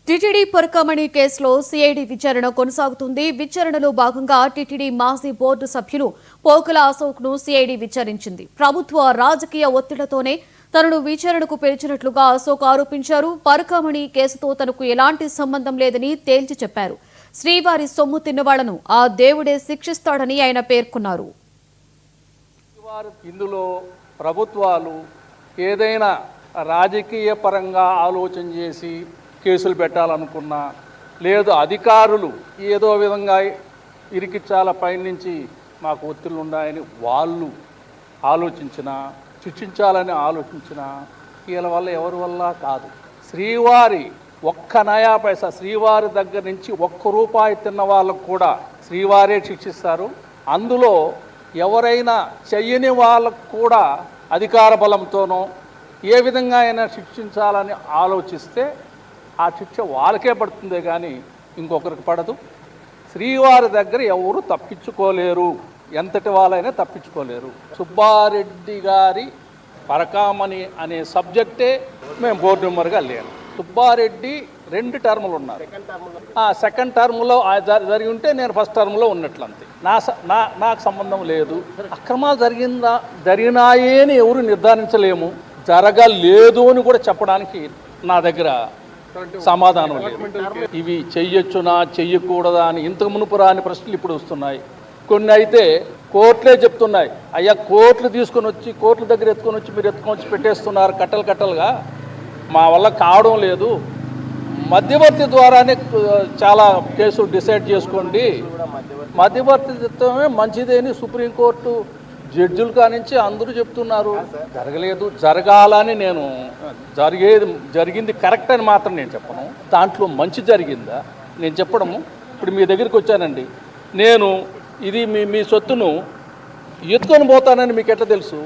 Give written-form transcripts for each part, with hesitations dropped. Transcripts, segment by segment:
TTD పొరకమణి కేసులో CID విచారణ కొనసాగుతుంది. విచారణలో భాగంగా టీటీడీ మాజీ బోర్డు సభ్యులు పోకల అశోక్ ను సిఐడి విచారించింది. ప్రభుత్వ రాజకీయ ఒత్తిడితోనే తనను విచారణకు పిలిచినట్లుగా అశోక్ ఆరోపించారు. పొరకమణి కేసుతో తనకు ఎలాంటి సంబంధం లేదని తేల్చి చెప్పారు. శ్రీవారి సొమ్ము తిన్నవాళ్లను ఆ దేవుడే శిక్షిస్తాడని ఆయన పేర్కొన్నారు. ఇందులో ప్రభుత్వాలు ఏదైనా రాజకీయ పరంగా ఆలోచన చేసి కేసులు పెట్టాలనుకున్నా, లేదు అధికారులు ఏదో విధంగా ఇరికిచ్చాల పైనుంచి మాకు ఒత్తిళ్ళు ఉన్నాయని వాళ్ళు ఆలోచించినా, శిక్షించాలని ఆలోచించినా వీళ్ళ వల్ల ఎవరి వల్ల కాదు. శ్రీవారి ఒక్క నయా పైసా శ్రీవారి దగ్గర నుంచి ₹1 తిన్న వాళ్ళకు కూడా శ్రీవారే శిక్షిస్తారు. అందులో ఎవరైనా చెయ్యని వాళ్ళకు కూడా అధికార బలంతోనో ఏ విధంగా అయినా శిక్షించాలని ఆలోచిస్తే ఆ శిక్ష వాళ్ళకే పడుతుందే కానీ ఇంకొకరికి పడదు. శ్రీవారి దగ్గర ఎవరు తప్పించుకోలేరు, ఎంతటి వాళ్ళైనా తప్పించుకోలేరు. సుబ్బారెడ్డి గారి పరకామణి అనే సబ్జెక్టే మేము బోర్డు మెంబర్గా లేను. సుబ్బారెడ్డి 2 టర్ములు ఉన్నారు. సెకండ్ టర్ములో జరిగి ఉంటే నేను ఫస్ట్ టర్ములో ఉన్నట్లంతే. నాకు సంబంధం లేదు. అక్రమాలు జరిగినాయే అని ఎవరు నిర్ధారించలేము. జరగలేదు అని కూడా చెప్పడానికి నా దగ్గర సమాధానం లేదు. ఇవి చెయ్యొచ్చునా చెయ్యకూడదా అని ఇంతకు మునుపు రాని ప్రశ్నలు ఇప్పుడు వస్తున్నాయి. కొన్ని అయితే కోర్టులే చెప్తున్నాయి, అయ్యా కోర్టులు తీసుకొని వచ్చి కోర్టుల దగ్గర మీరు ఎత్తుకొని వచ్చి పెట్టేస్తున్నారు కట్టలుగా, మా వల్ల కావడం లేదు, మధ్యవర్తి ద్వారానే చాలా కేసులు డిసైడ్ చేసుకోండి, మధ్యవర్తిత్వమే మంచిదేని సుప్రీంకోర్టు జడ్జిలు కానించి అందరూ చెప్తున్నారు. జరగలేదు, జరగాలని నేను జరిగింది కరెక్ట్ అని మాత్రం నేను చెప్పను. దాంట్లో మంచి జరిగిందా నేను చెప్పడము. ఇప్పుడు మీ దగ్గరికి వచ్చానండి, నేను ఇది మీ సొత్తును ఎత్తుకొని పోతానని మీకు ఎట్లా తెలుసు?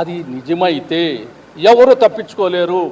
అది నిజమైతే ఎవరు తప్పించుకోలేరు.